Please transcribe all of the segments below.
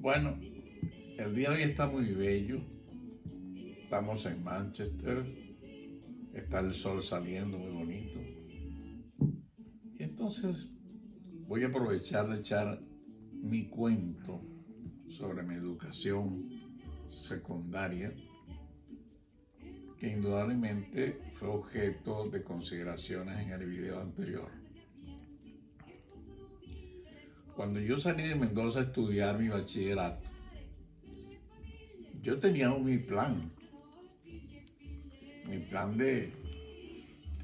Bueno, el día de hoy está muy bello. Estamos en Manchester. Está el sol saliendo muy bonito. Y entonces voy a aprovechar de echar mi cuento sobre mi educación secundaria, que indudablemente fue objeto de consideraciones en el video anterior. Cuando yo salí de Mendoza a estudiar mi bachillerato, yo tenía mi plan de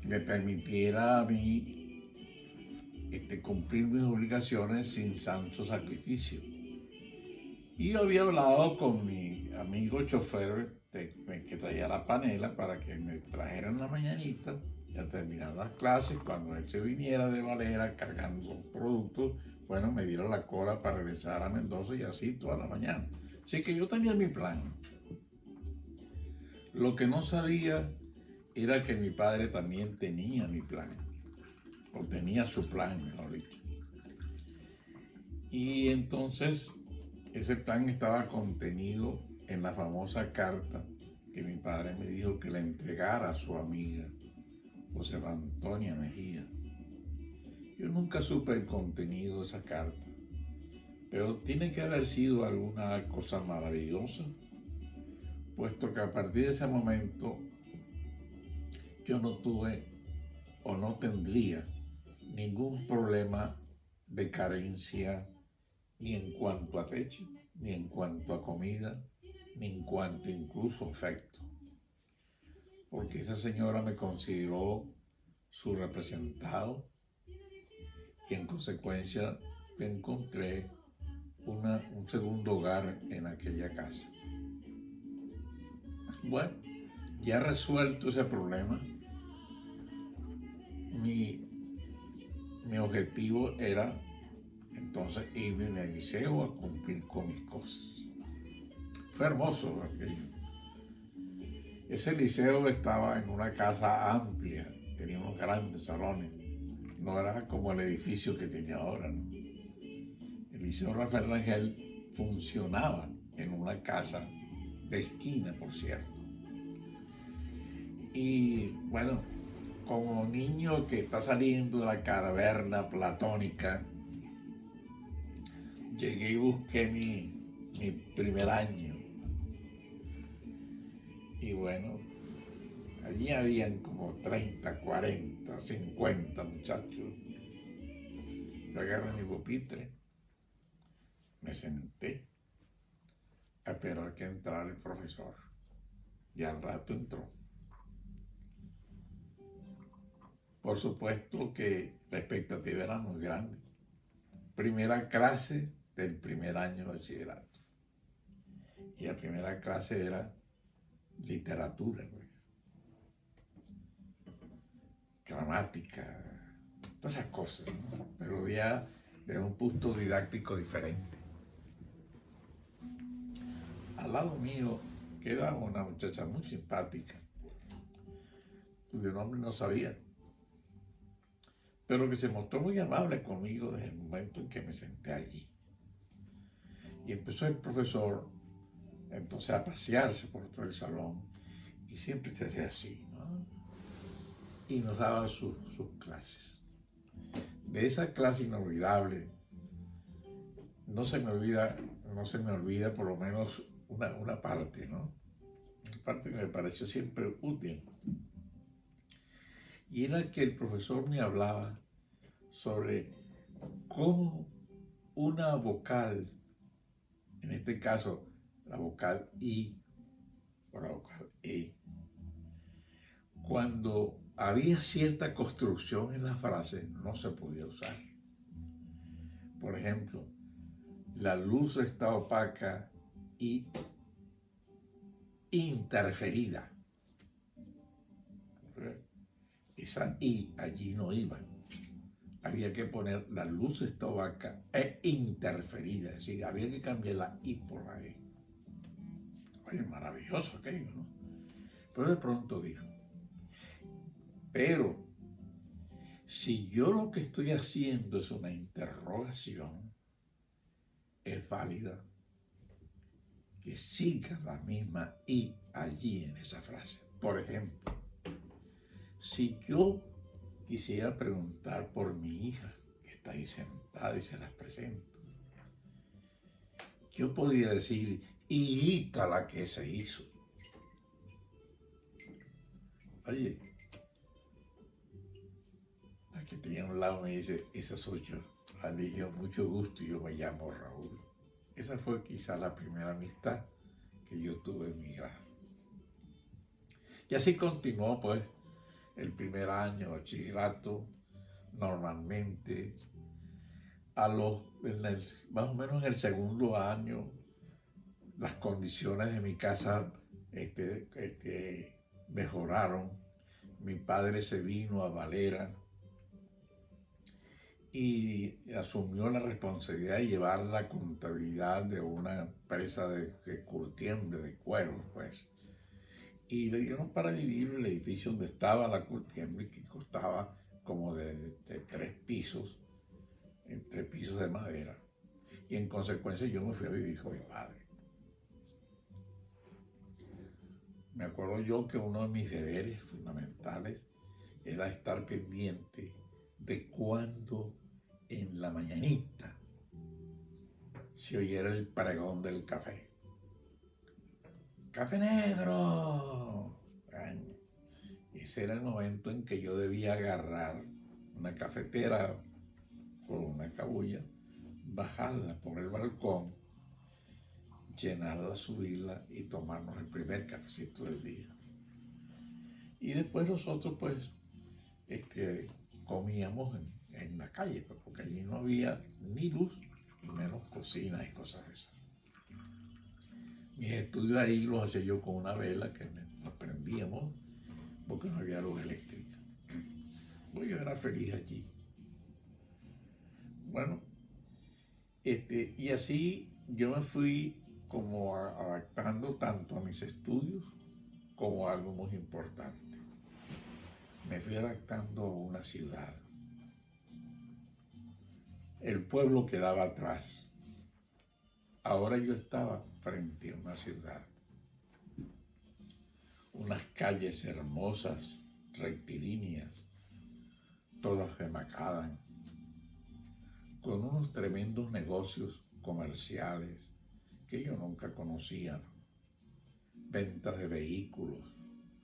me permitiera a mí cumplir mis obligaciones sin santo sacrificio. Y yo había hablado con mi amigo chofer que traía la panela para que me trajera en la mañanita, ya terminadas las clases, cuando él se viniera de Valera cargando productos, bueno, me diera la cola para regresar a Mendoza y así toda la mañana. Así que yo tenía mi plan. Lo que no sabía era que mi padre también tenía mi plan, o tenía su plan, mejor dicho. Y entonces ese plan estaba contenido en la famosa carta que mi padre me dijo que le entregara a su amiga, Josefa Antonia Mejía. Yo nunca supe el contenido de esa carta, pero tiene que haber sido alguna cosa maravillosa, puesto que a partir de ese momento yo no tuve o no tendría ningún problema de carencia, ni en cuanto a techo, ni en cuanto a comida, ni en cuanto incluso a afecto. Porque esa señora me consideró su representado y en consecuencia encontré un segundo hogar en aquella casa. Bueno, ya resuelto ese problema, mi objetivo era entonces irme al liceo a cumplir con mis cosas. Fue hermoso aquello. Ese liceo estaba en una casa amplia, tenía unos grandes salones, no era como el edificio que tiene ahora, ¿no? El Liceo Rafael Rangel funcionaba en una casa de esquina, por cierto. Y bueno, como niño que está saliendo de la caverna platónica, llegué y busqué mi primer año. Y bueno, allí habían como 30, 40, 50 muchachos. Yo agarré mi pupitre, me senté a esperar que entrara el profesor. Y al rato entró. Por supuesto que la expectativa era muy grande. Primera clase del primer año de bachillerato. Y la primera clase era literatura, gramática, todas esas cosas, ¿no? Pero ya de un punto didáctico diferente. Al lado mío quedaba una muchacha muy simpática, cuyo nombre no sabía, pero que se mostró muy amable conmigo desde el momento en que me senté allí. Y empezó el profesor entonces a pasearse por todo el salón y siempre se hacía así, ¿no? Y nos daba sus clases. De esa clase inolvidable, no se me olvida por lo menos una parte, ¿no? Una parte que me pareció siempre útil. Y era que el profesor me hablaba sobre cómo una vocal, en este caso la vocal I o la vocal E, cuando había cierta construcción en la frase, no se podía usar. Por ejemplo, la luz está opaca y interferida. Esa I allí no iba. Había que poner la luz está opaca e interferida. Es decir, había que cambiar la I por la E. Oye, maravilloso aquello, ¿no? Pero de pronto dijo, pero si yo lo que estoy haciendo es una interrogación, es válida que siga la misma I allí en esa frase. Por ejemplo, si yo quisiera preguntar por mi hija, que está ahí sentada y se las presento, yo podría decir, hijita la que se hizo. Oye, la que tenía a un lado me dice, esa soy yo. Le dije, mucho gusto, yo me llamo Raúl. Esa fue quizá la primera amistad que yo tuve en mi grado. Y así continuó, pues, el primer año de bachillerato, normalmente. Más o menos en el segundo año, las condiciones de mi casa mejoraron. Mi padre se vino a Valera y asumió la responsabilidad de llevar la contabilidad de una empresa de curtiembre, de cueros, pues. Y le dieron para vivir el edificio donde estaba la curtiembre, que costaba como de 3 pisos, en 3 pisos de madera. Y en consecuencia yo me fui a vivir con mi padre. Me acuerdo yo que uno de mis deberes fundamentales era estar pendiente de cuando en la mañanita se oyera el pregón del café. ¡Café negro! Ese era el momento en que yo debía agarrar una cafetera con una cabulla, bajarla por el balcón, llenarla, subirla y tomarnos el primer cafecito del día. Y después nosotros pues comíamos en la calle, porque allí no había ni luz, ni menos cocina y cosas de esas. Mis estudios ahí los hacía yo con una vela que nos prendíamos porque no había luz eléctrica. Pues yo era feliz allí. Bueno, y así yo me fui como adaptando tanto a mis estudios como a algo muy importante. Me fui adaptando a una ciudad. El pueblo quedaba atrás. Ahora yo estaba frente a una ciudad. Unas calles hermosas, rectilíneas, todas de macadam, con unos tremendos negocios comerciales que yo nunca conocía. Ventas de vehículos,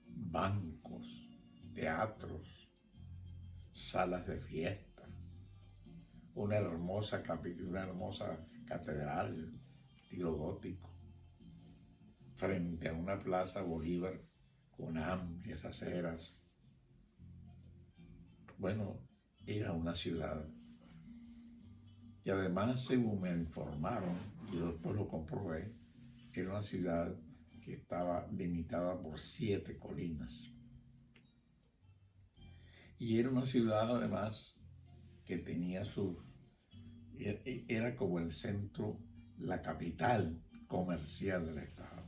bancos, teatros, salas de fiesta, una hermosa catedral, estilo gótico, frente a una plaza Bolívar con amplias aceras. Bueno, era una ciudad. Y además, según me informaron, y después lo comprobé, era una ciudad que estaba limitada por 7 colinas. Y era una ciudad, además, que tenía era como el centro, la capital comercial del estado.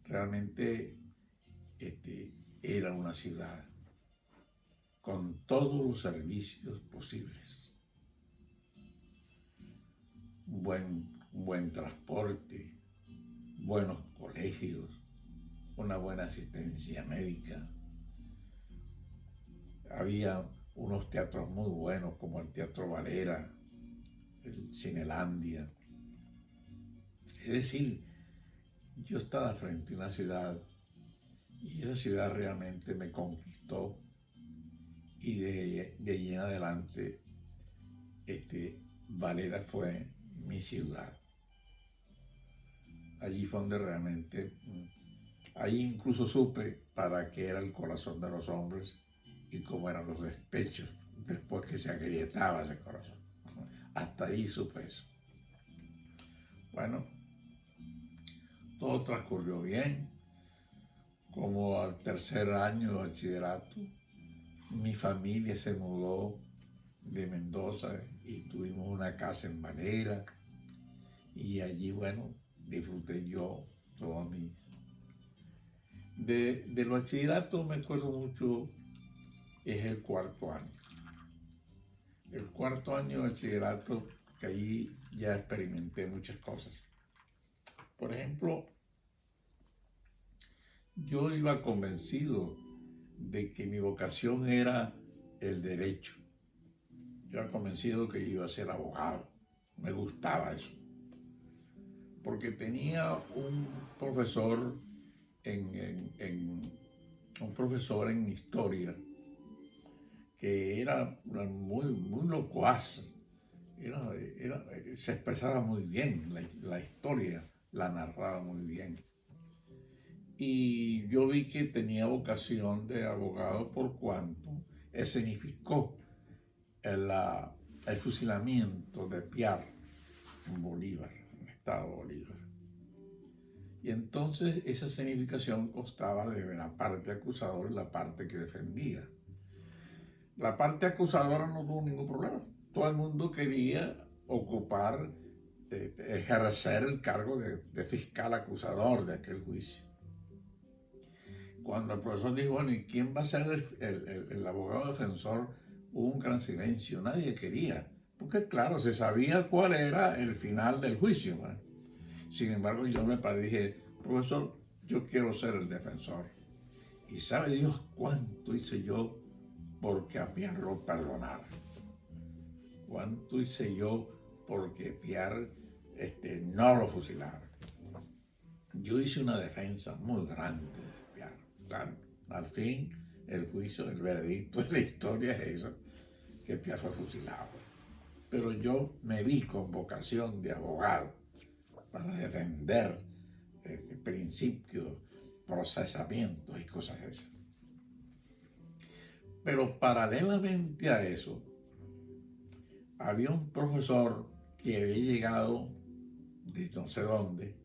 Realmente era una ciudad con todos los servicios posibles. Buen transporte, buenos colegios, una buena asistencia médica. Había unos teatros muy buenos como el Teatro Valera, el Cinelandia. Es decir, yo estaba frente a una ciudad y esa ciudad realmente me conquistó y de allí en adelante Valera fue mi ciudad. Allí fue donde realmente, allí incluso supe para qué era el corazón de los hombres y cómo eran los despechos después que se agrietaba ese corazón. Hasta ahí supe eso. Bueno, todo transcurrió bien. Como al tercer año de bachillerato, mi familia se mudó de Mendoza y tuvimos una casa en Valera. Y allí, bueno, disfruté yo todo mi... Del bachillerato me acuerdo mucho, es el cuarto año. El cuarto año de bachillerato, que allí ya experimenté muchas cosas. Por ejemplo, yo iba convencido de que mi vocación era el derecho. Yo iba convencido que iba a ser abogado. Me gustaba eso. Porque tenía un profesor un profesor en historia que era muy locuaz. Se expresaba muy bien, la historia la narraba muy bien. Y yo vi que tenía vocación de abogado por cuanto escenificó el fusilamiento de Piar en Bolívar, en el estado de Bolívar. Y entonces esa escenificación constaba de la parte acusadora y la parte que defendía. La parte acusadora no tuvo ningún problema. Todo el mundo quería ocupar, ejercer el cargo de fiscal acusador de aquel juicio. Cuando el profesor dijo, bueno, ¿y quién va a ser el abogado defensor? Hubo un gran silencio, nadie quería. Porque claro, se sabía cuál era el final del juicio, ¿no? Sin embargo, yo me paré y dije, profesor, yo quiero ser el defensor. Y sabe Dios cuánto hice yo porque a Piar lo perdonara. Cuánto hice yo porque Piar no lo fusilara. Yo hice una defensa muy grande de Piar. Claro, al fin, el juicio, el veredicto de la historia es eso, que Piar fue fusilado. Pero yo me vi con vocación de abogado para defender ese principio, procesamientos y cosas esas. Pero paralelamente a eso, había un profesor que había llegado de no sé dónde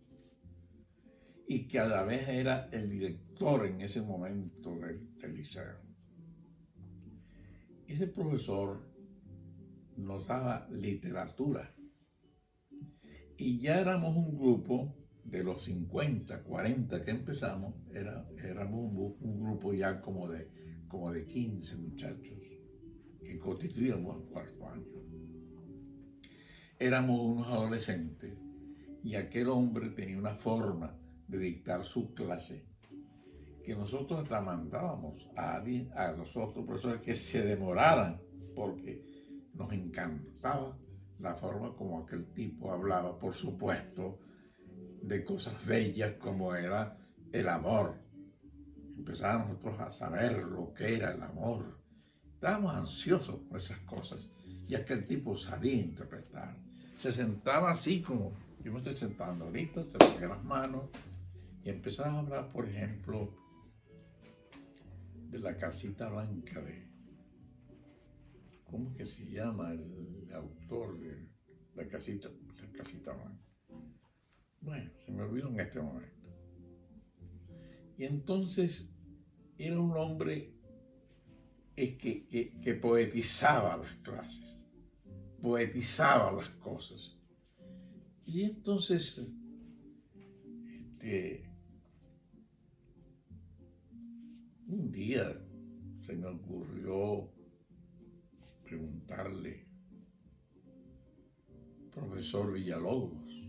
y que a la vez era el director en ese momento del liceo. Ese profesor nos daba literatura y ya éramos un grupo de los 50, 40 que empezamos, éramos un grupo ya como de 15 muchachos que constituíamos el cuarto año. Éramos unos adolescentes y aquel hombre tenía una forma de dictar su clase que nosotros hasta mandábamos a los otros profesores que se demoraran porque nos encantaba la forma como aquel tipo hablaba, por supuesto, de cosas bellas como era el amor. Empezábamos nosotros a saber lo que era el amor. Estábamos ansiosos por esas cosas y aquel tipo sabía interpretar. Se sentaba así como yo me estoy sentando ahorita, se ponía las manos y empezaba a hablar, por ejemplo, de la casita blanca ¿cómo es que se llama el autor de la casita blanca? Bueno, se me olvidó en este momento. Y entonces era un hombre que poetizaba las clases, poetizaba las cosas. Y entonces, un día se me ocurrió preguntarle, profesor Villalobos,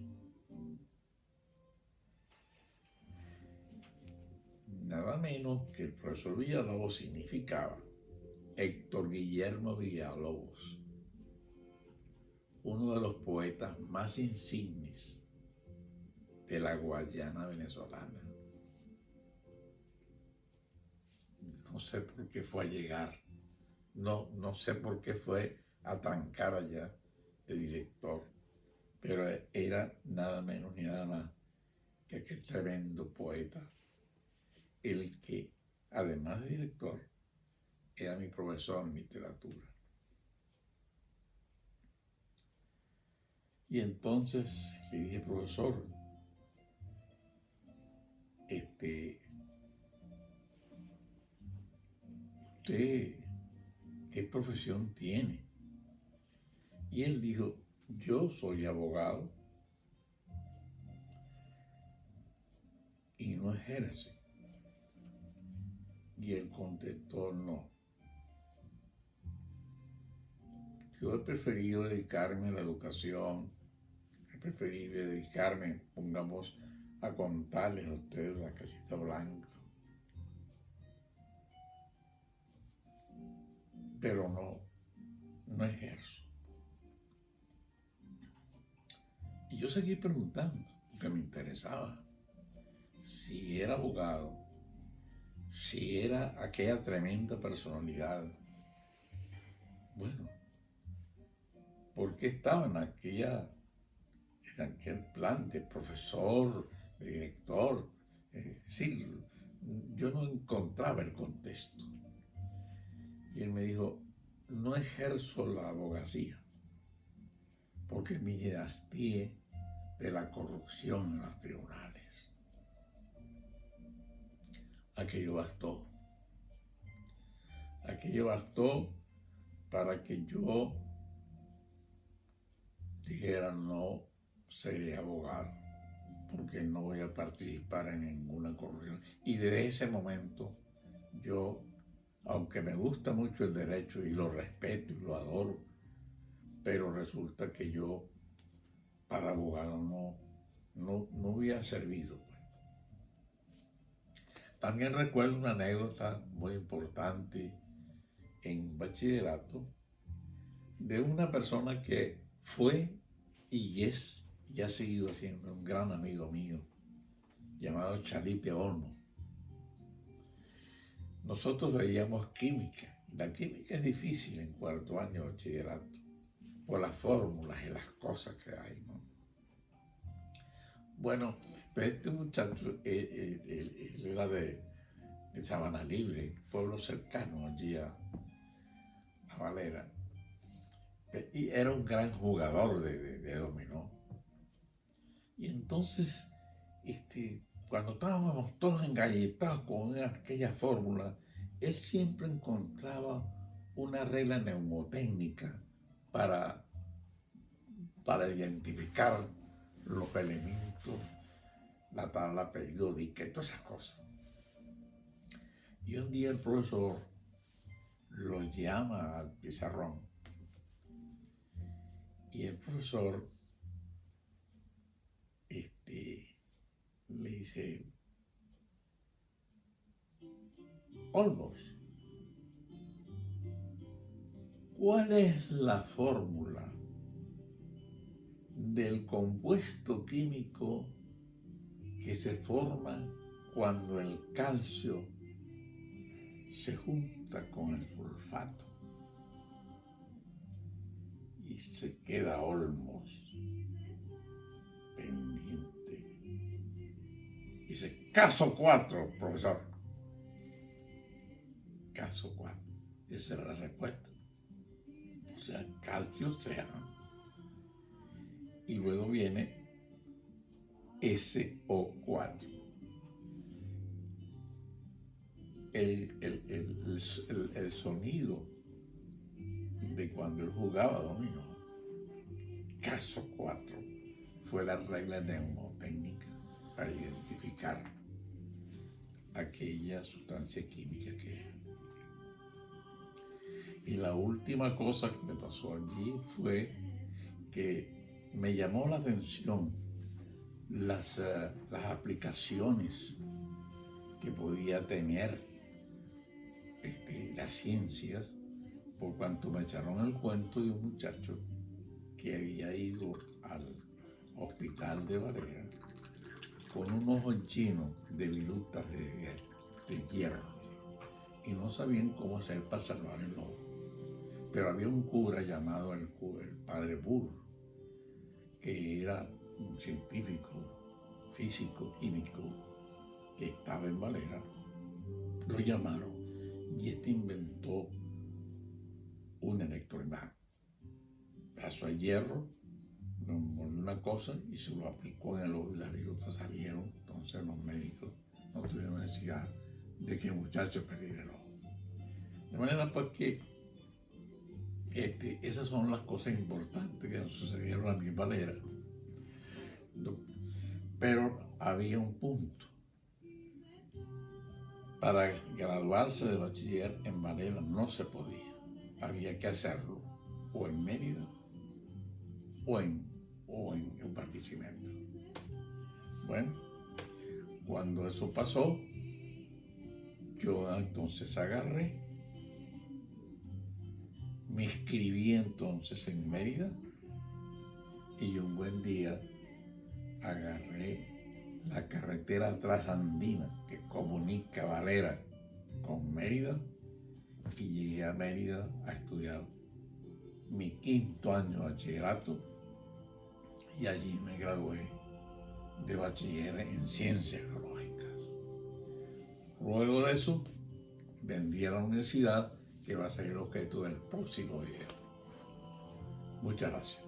nada menos que el profesor Villalobos significaba Héctor Guillermo Villalobos, uno de los poetas más insignes de la Guayana venezolana. No sé por qué fue a llegar, no sé por qué fue a trancar allá de director, pero era nada menos ni nada más que aquel tremendo poeta, el que, además de director, era mi profesor en literatura. Y entonces le dije, profesor, ¿usted qué profesión tiene? Y él dijo, yo soy abogado y no ejerce. Y él contestó, no. Yo he preferido dedicarme a la educación, he preferido dedicarme, pongamos, a contarles a ustedes la casita blanca, pero no ejerzo. Y yo seguí preguntando, porque me interesaba si era abogado, si era aquella tremenda personalidad. Bueno, ¿por qué estaba en aquel plan de profesor, de director? Sí, yo no encontraba el contexto. Y él me dijo, no ejerzo la abogacía, porque me hastié de la corrupción en los tribunales. Aquello bastó. Aquello bastó para que yo dijera no seré abogado, porque no voy a participar en ninguna corrupción. Y desde ese momento yo, aunque me gusta mucho el derecho y lo respeto y lo adoro, pero resulta que yo para abogado no hubiera servido. También recuerdo una anécdota muy importante en bachillerato de una persona que fue y ha seguido siendo un gran amigo mío, llamado Chalipe Olmo. Nosotros veíamos química. La química es difícil en cuarto año de bachillerato, por las fórmulas y las cosas que hay, ¿no? Bueno, pues este muchacho, él era de Sabana Libre, pueblo cercano allí a Valera, y era un gran jugador de dominó. Y entonces, cuando estábamos todos engalletados con aquella fórmula, él siempre encontraba una regla mnemotécnica para identificar los elementos, la tabla periódica y todas esas cosas. Y un día el profesor lo llama al pizarrón y el profesor le dice, Olmos, ¿cuál es la fórmula del compuesto químico que se forma cuando el calcio se junta con el sulfato? Y se queda Olmos pendiente. Dice, caso 4, profesor. Caso 4. Esa era la respuesta. O sea, calcio océano. Y luego viene SO4. El sonido de cuando él jugaba dominó. Caso 4 fue la regla mnemotécnica para identificar aquella sustancia química que era. Y la última cosa que me pasó allí fue que me llamó la atención las aplicaciones que podía tener las ciencias, por cuanto me echaron el cuento de un muchacho que había ido al hospital de Valera con un ojo chino de virutas de hierro y no sabían cómo hacer para salvar el ojo. Pero había un cura llamado el padre Burr, que era un científico, físico, químico, que estaba en Valera. Lo llamaron y inventó un electroimán. Pasó el hierro, lo envolvió una cosa y se lo aplicó en el ojo y las virutas salieron. Entonces los médicos no tuvieron necesidad de que el muchacho perdiera el ojo. De manera pues que esas son las cosas importantes que nos sucedieron a mí en Valera. Pero había un punto. Para graduarse de bachiller en Valera no se podía. Había que hacerlo o en Mérida o en Barquisimeto. Bueno, Cuando eso pasó, yo entonces agarré, me inscribí entonces en Mérida y un buen día agarré la carretera trasandina que comunica Valera con Mérida y llegué a Mérida a estudiar mi 5º año de bachillerato y allí me gradué de bachiller en ciencias geológicas. Luego de eso, vendí a la universidad, que va a ser el objeto del próximo video. Muchas gracias.